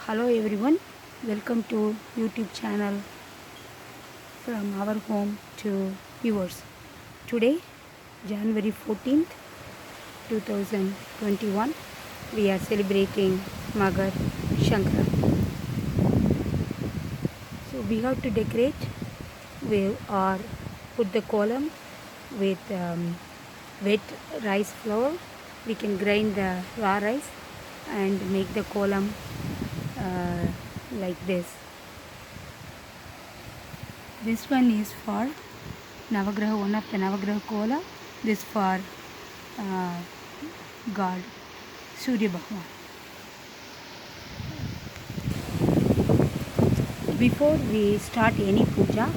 Hello everyone, welcome to YouTube channel from our home to yours. Today, January 14th, 2021, we are celebrating Magar Shankranti. So we have to decorate or put the kolam with wet rice flour. We can grind the raw rice and make the kolam like this. This one is for Navagraha, one of the Navagraha kola. This for God, Surya Bhagwan. Before we start any puja,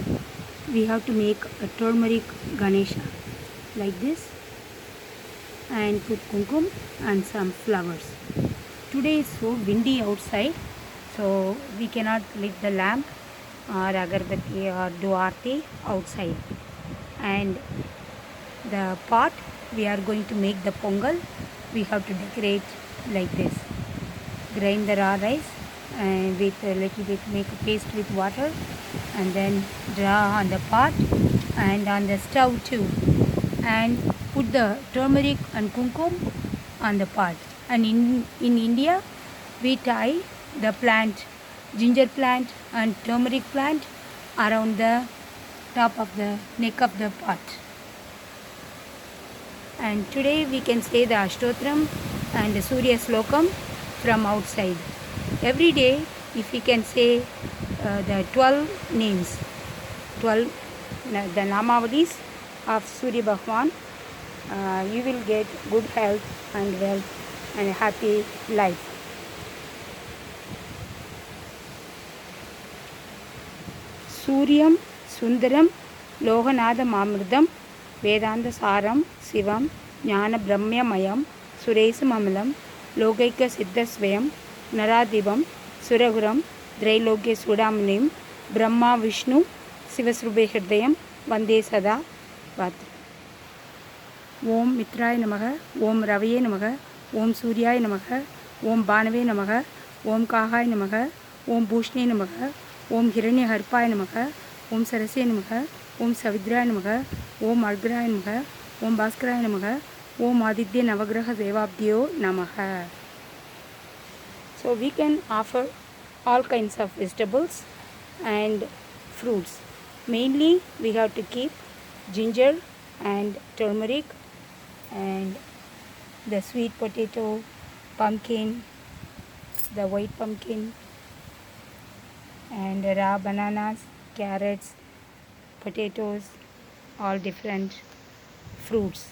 we have to make a turmeric Ganesha like this and put kumkum and some flowers. Today is so windy outside, so we cannot lit the lamp or agarbatti or do aarti outside. And the pot we are going to make the pongal, we have to decorate like this. Grind the raw rice and with a little bit, make a paste with water and then draw on the pot and on the stove too, and put the turmeric and kumkum on the pot. And in India we tie the plant, ginger plant and turmeric plant around the top of the neck of the pot. And today we can say the Ashtotram and the Surya Slokam from outside. Every day if we can say the 12 names, 12 the Namavadis of Surya Bhagwan, you will get good health and wealth and a happy life. Suryam Sundaram Loganada Mamridam Vedanta Saram Sivam Jnana Brahmyamayam Suresam Amalam Logaika Siddhasvayam Naradibam Suraguram Drailogya Sudamanim Brahma Vishnu Sivasrubhe Hridayam Vande Sada Vat. Om Mitraya Namaha, Om Raviye Namaha, Om Suryaya Namaha, Om Banave Namaha, Om Kahaya Namaha, Om Bhushne Namaha, Om Hiranya Harpaya Namaha, Om Sarasya Namaha, Om Savidraya Namaha, Om Argraya Namaha, Om Bhaskaraya Namaha, Om Aditya Navagraha Devabdyo Namaha. So we can offer all kinds of vegetables and fruits. Mainly we have to keep ginger and turmeric and the sweet potato, pumpkin, the white pumpkin and raw bananas, carrots, potatoes, all different fruits.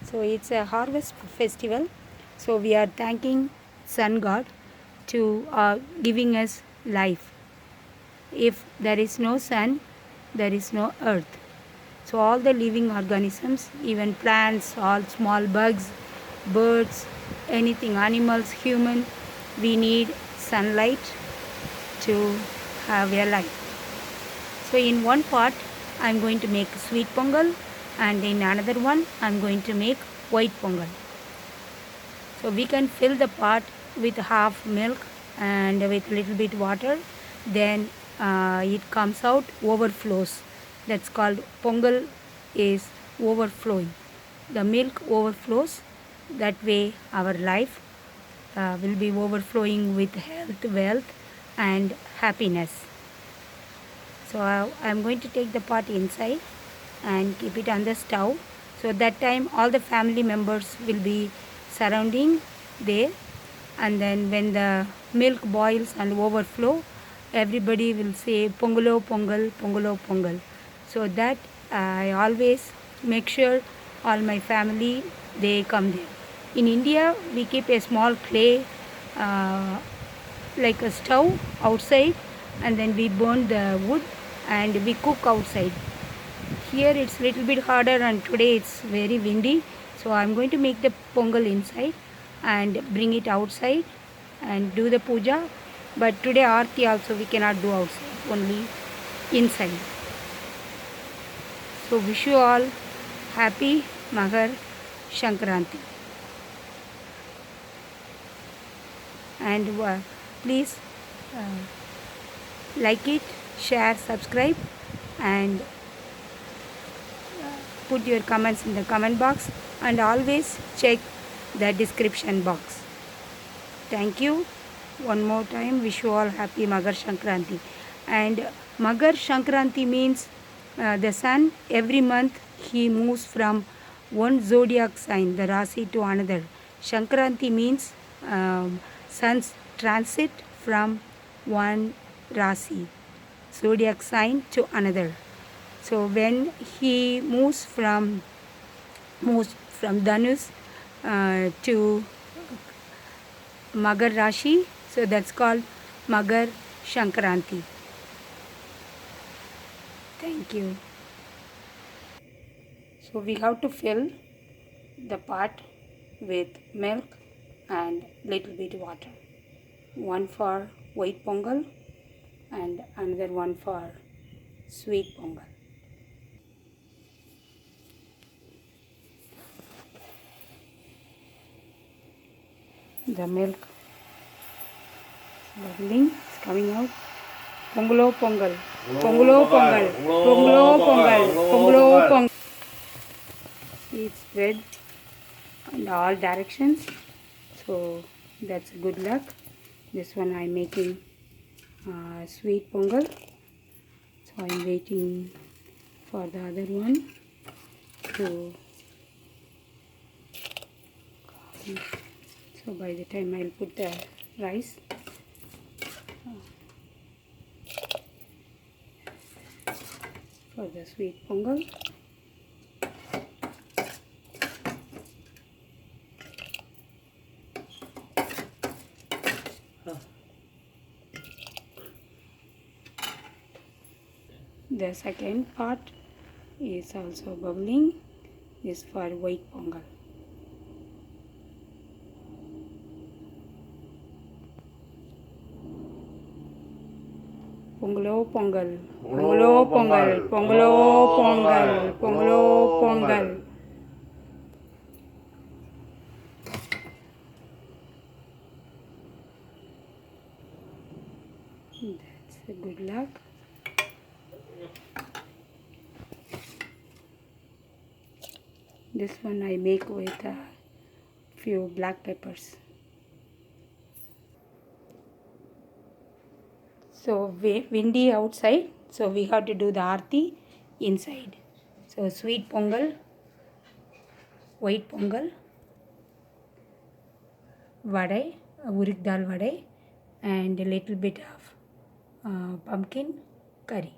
So it's a harvest festival, so we are thanking Sun God to giving us life. If there is no sun, there is no earth. So all the living organisms, even plants, all small bugs, birds, anything, animals, human, we need sunlight to have a life. So in one pot I am going to make sweet pongal and in another one I am going to make white pongal. So we can fill the pot with half milk and with little bit water, then it comes out, overflows. That's called pongal is overflowing. The milk overflows, that way our life will be overflowing with health, wealth and happiness. So I am going to take the pot inside and keep it on the stove. So that time all the family members will be surrounding there, and then when the milk boils and overflow, everybody will say Pongalo Pongal, Pongalo Pongal. So that I always make sure all my family they come there. In India we keep a small clay like a stove outside, and then we burn the wood and we cook outside. Here it's little bit harder and today it's very windy, so I'm going to make the pongal inside and bring it outside and do the puja. But today aarti also we cannot do outside, only inside. So wish you all happy Magar Shankranti. and please like it, share, subscribe, and put your comments in the comment box, and always check the description box. Thank you. One more time, wish you all happy Magar Shankranti. And Magar Shankranti means the sun every month he moves from one zodiac sign, the Rasi, to another. Shankranti means sun's transit from one Rasi, zodiac sign, to another. So when he moves from Dhanus to Magar Rashi, so that's called Magar Shankranti. Thank you. So we have to fill the pot with milk and little bit water. One for white pongal and another one for sweet pongal. The milk bubbling is coming out. Pongalo pongal. Pongalo pongal. Pongalo pongal. Pongalo pongal. It's spread in all directions. So that's good luck. This one I'm making sweet pongal. So I'm waiting for the other one to come. So by the time I'll put the rice. For the sweet pongal. The second part is also bubbling. This for white pongal. Pongalo pongal. Pongalo pongal. Pongalo pongal. Pongalo pongal. That's a good luck. This one I make with a few black peppers. So windy outside, so we have to do the aarti inside. So sweet pongal, white pongal, vadai, urid dal vadai, and a little bit of pumpkin curry.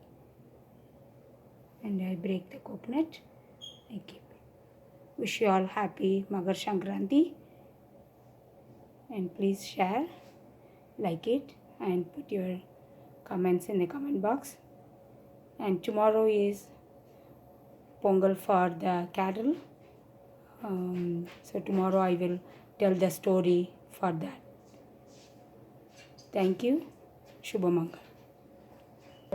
And I break the coconut. I keep. Wish you all happy Magar Shankranti, and please share, like it, and put your comments in the comment box. And tomorrow is Pongal for the cattle. So tomorrow I will tell the story for that. Thank you. Shubhamangal.